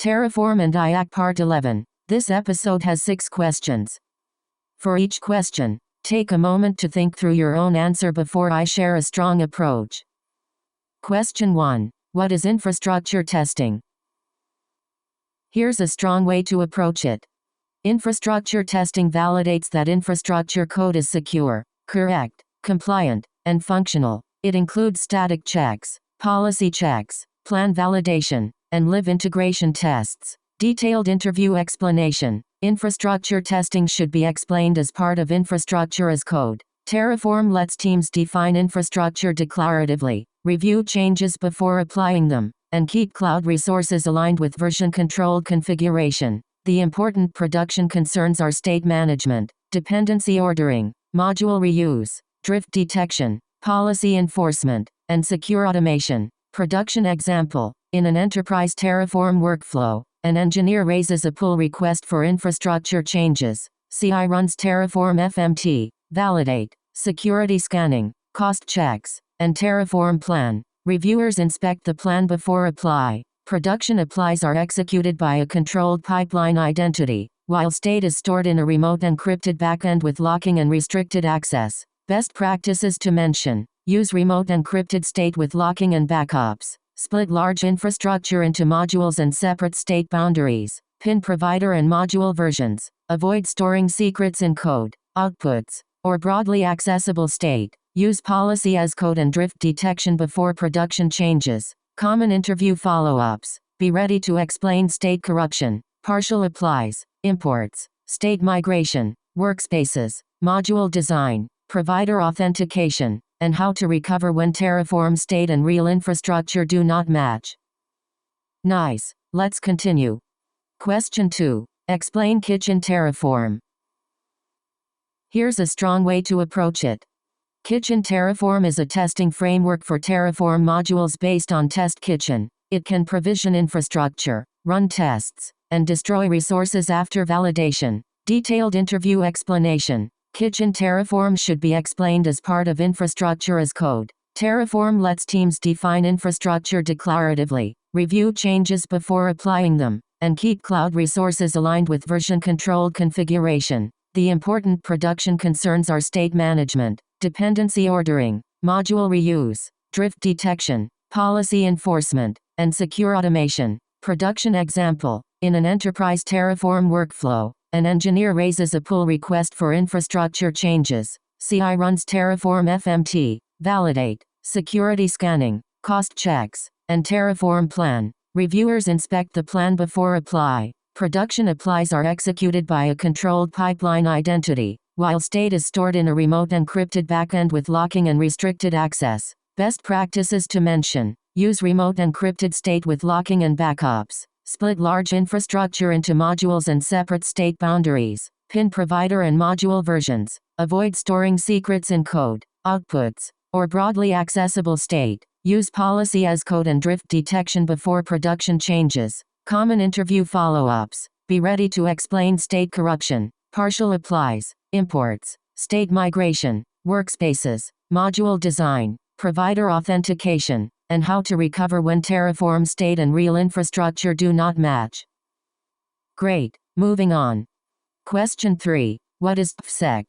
Terraform and IaC Part 11. This episode has 6 questions. For each question, take a moment to think through your own answer before I share a strong approach. Question 1. What is infrastructure testing? Here's a strong way to approach it. Infrastructure testing validates that infrastructure code is secure, correct, compliant, and functional. It includes static checks, policy checks, plan validation, and live integration tests. Detailed interview explanation. Infrastructure testing should be explained as part of infrastructure as code. Terraform lets teams define infrastructure declaratively, review changes before applying them, and keep cloud resources aligned with version-controlled configuration. The important production concerns are state management, dependency ordering, module reuse, drift detection, policy enforcement, and secure automation. Production example. In an enterprise Terraform workflow, an engineer raises a pull request for infrastructure changes. CI runs Terraform FMT, validate, security scanning, cost checks, and Terraform plan. Reviewers inspect the plan before apply. Production applies are executed by a controlled pipeline identity, while state is stored in a remote encrypted backend with locking and restricted access. Best practices to mention. Use remote encrypted state with locking and backups. Split large infrastructure into modules and separate state boundaries. Pin provider and module versions. Avoid storing secrets in code, outputs, or broadly accessible state. Use policy as code and drift detection before production changes. Common interview follow-ups. Be ready to explain state corruption, partial applies, imports, state migration, workspaces, module design, provider authentication, and how to recover when Terraform state and real infrastructure do not match. Nice. Let's continue. Question 2. Explain Kitchen Terraform. Here's a strong way to approach it. Kitchen Terraform is a testing framework for Terraform modules based on Test Kitchen. It can provision infrastructure, run tests, and destroy resources after validation. Detailed interview explanation. Kitchen Terraform should be explained as part of infrastructure as code. Terraform lets teams define infrastructure declaratively, review changes before applying them, and keep cloud resources aligned with version-controlled configuration. The important production concerns are state management, dependency ordering, module reuse, drift detection, policy enforcement, and secure automation. Production example. In an enterprise Terraform workflow, an engineer raises a pull request for infrastructure changes. CI runs Terraform FMT, validate, security scanning, cost checks, and Terraform plan. Reviewers inspect the plan before apply. Production applies are executed by a controlled pipeline identity, while state is stored in a remote encrypted backend with locking and restricted access. Best practices to mention. Use remote encrypted state with locking and backups. Split large infrastructure into modules and separate state boundaries. Pin provider and module versions. Avoid storing secrets in code, outputs, or broadly accessible state. Use policy as code and drift detection before production changes. Common interview follow-ups. Be ready to explain state corruption, partial applies, imports, state migration, workspaces, module design, provider authentication, and how to recover when Terraform state and real infrastructure do not match. Great. Moving on. Question 3. What is DevSec?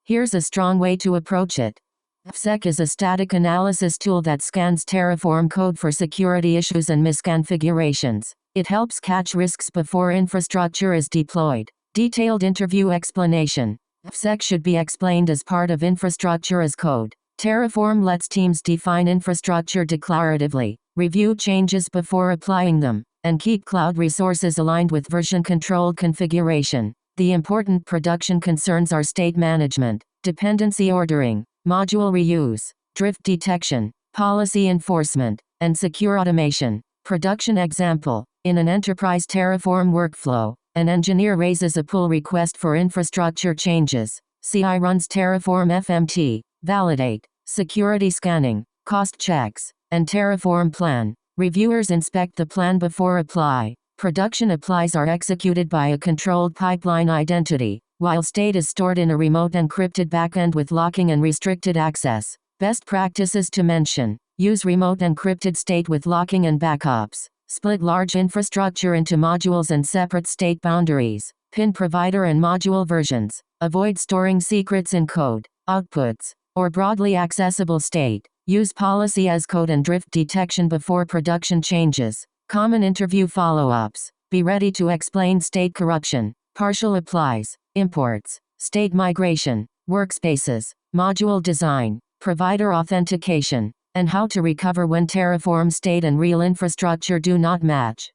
Here's a strong way to approach it. DevSec is a static analysis tool that scans Terraform code for security issues and misconfigurations. It helps catch risks before infrastructure is deployed. Detailed interview explanation. DevSec should be explained as part of infrastructure as code. Terraform lets teams define infrastructure declaratively, review changes before applying them, and keep cloud resources aligned with version-controlled configuration. The important production concerns are state management, dependency ordering, module reuse, drift detection, policy enforcement, and secure automation. Production example. In an enterprise Terraform workflow, an engineer raises a pull request for infrastructure changes. CI runs Terraform FMT, validate, security scanning, cost checks, and Terraform plan. Reviewers inspect the plan before apply. Production applies are executed by a controlled pipeline identity, while state is stored in a remote encrypted backend with locking and restricted access. Best practices to mention. Use remote encrypted state with locking and backups. Split large infrastructure into modules and separate state boundaries. Pin provider and module versions. Avoid storing secrets in code, outputs, or broadly accessible state. Use policy as code and drift detection before production changes. Common interview follow-ups. Be ready to explain state corruption, partial applies, imports, state migration, workspaces, module design, provider authentication, and how to recover when Terraform state and real infrastructure do not match.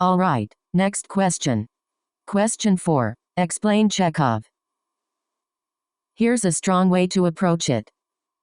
Alright, next question. Question 4. Explain Chekhov. Here's a strong way to approach it.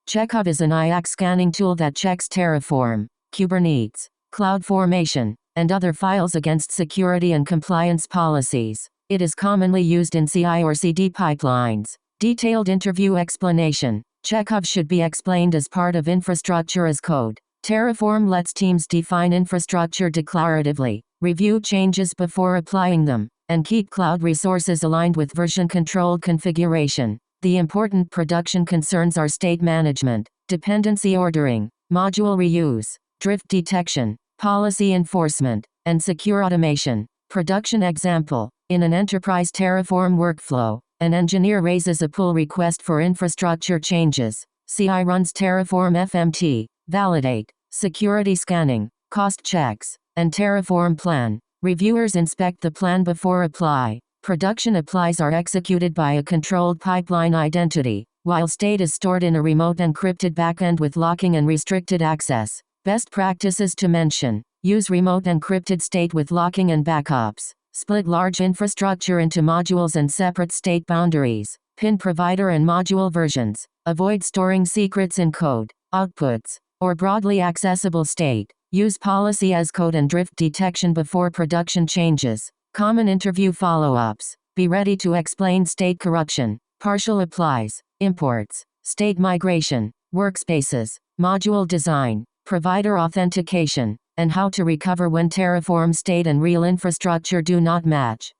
Chekhov is an IaC scanning tool that checks Terraform, Kubernetes, CloudFormation, and other files against security and compliance policies. It is commonly used in CI or CD pipelines. Detailed interview explanation. Chekhov should be explained as part of infrastructure as code. Terraform lets teams define infrastructure declaratively, review changes before applying them, and keep cloud resources aligned with version-controlled configuration. The important production concerns are state management, dependency ordering, module reuse, drift detection, policy enforcement, and secure automation. Production example. In an enterprise Terraform workflow, an engineer raises a pull request for infrastructure changes. CI runs Terraform FMT, validate, security scanning, cost checks, and Terraform plan. Reviewers inspect the plan before apply. Production applies are executed by a controlled pipeline identity, while state is stored in a remote encrypted backend with locking and restricted access. Best practices to mention. Use remote encrypted state with locking and backups. Split large infrastructure into modules and separate state boundaries. Pin provider and module versions. Avoid storing secrets in code, outputs, or broadly accessible state. Use policy as code and drift detection before production changes. Common interview follow-ups. Be ready to explain state corruption, partial applies, imports, state migration, workspaces, module design, provider authentication, and how to recover when Terraform state and real infrastructure do not match.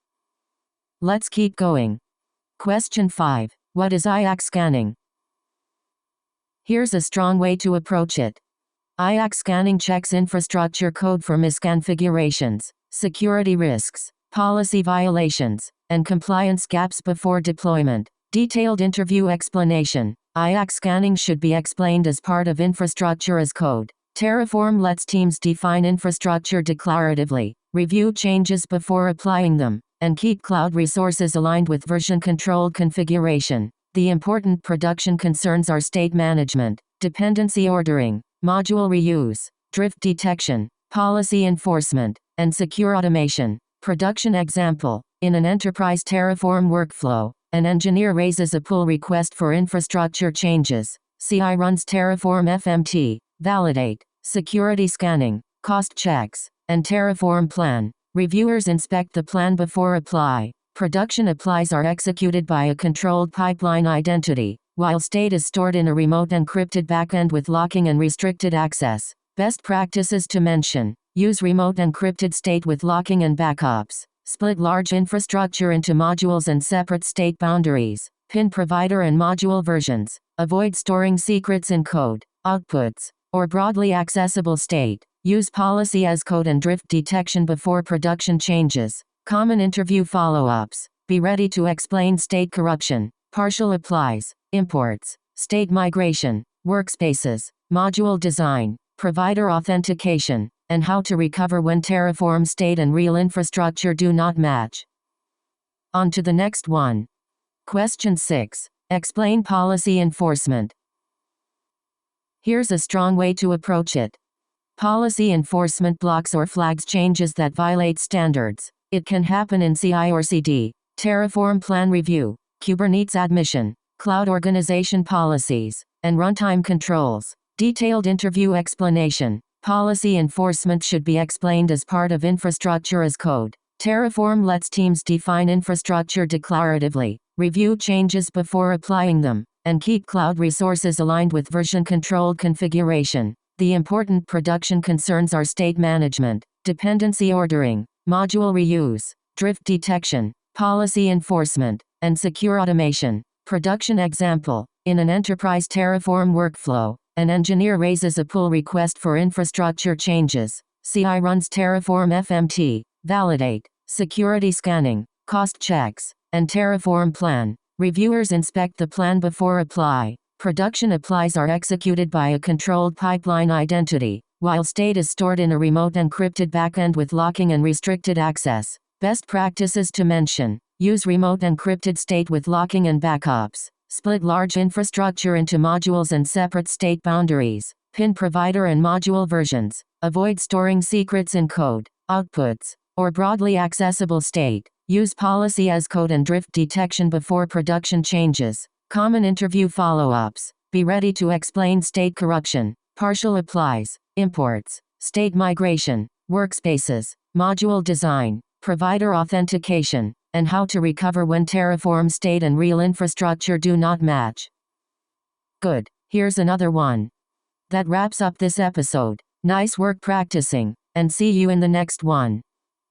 Let's keep going. Question 5. What is IaC scanning? Here's a strong way to approach it. IaC scanning checks infrastructure code for misconfigurations, security risks, policy violations, and compliance gaps before deployment. Detailed interview explanation. IaC scanning should be explained as part of infrastructure as code. Terraform lets teams define infrastructure declaratively, review changes before applying them, and keep cloud resources aligned with version-controlled configuration. The important production concerns are state management, dependency ordering, module reuse, drift detection, policy enforcement, and secure automation. Production example. In an enterprise Terraform workflow, an engineer raises a pull request for infrastructure changes. CI runs Terraform FMT, validate, security scanning, cost checks, and Terraform plan. Reviewers inspect the plan before apply. Production applies are executed by a controlled pipeline identity, while state is stored in a remote encrypted backend with locking and restricted access. Best practices to mention. Use remote encrypted state with locking and backups. Split large infrastructure into modules and separate state boundaries. Pin provider and module versions. Avoid storing secrets in code, outputs, or broadly accessible state. Use policy as code and drift detection before production changes. Common interview follow-ups. Be ready to explain state corruption, partial applies, imports, state migration, workspaces, module design, provider authentication, and how to recover when Terraform state and real infrastructure do not match. On to the next one. Question 6. Explain policy enforcement. Here's a strong way to approach it. Policy enforcement blocks or flags changes that violate standards. It can happen in CI or CD, Terraform plan review, Kubernetes admission, cloud organization policies, and runtime controls. Detailed interview explanation. Policy enforcement should be explained as part of infrastructure as code. Terraform lets teams define infrastructure declaratively, review changes before applying them, and keep cloud resources aligned with version-controlled configuration. The important production concerns are state management, dependency ordering, module reuse, drift detection, policy enforcement, and secure automation. Production example. In an enterprise Terraform workflow, an engineer raises a pull request for infrastructure changes. CI runs Terraform FMT, validate, security scanning, cost checks, and Terraform plan. Reviewers inspect the plan before apply. Production applies are executed by a controlled pipeline identity, while state is stored in a remote encrypted backend with locking and restricted access. Best practices to mention: use remote encrypted state with locking and backups. Split large infrastructure into modules and separate state boundaries. Pin provider and module versions. Avoid storing secrets in code, outputs, or broadly accessible state. Use policy as code and drift detection before production changes. Common interview follow-ups. Be ready to explain state corruption, partial applies, imports, state migration, workspaces, module design, provider authentication, and how to recover when Terraform state and real infrastructure do not match. Good, here's another one. That wraps up this episode. Nice work practicing, and see you in the next one.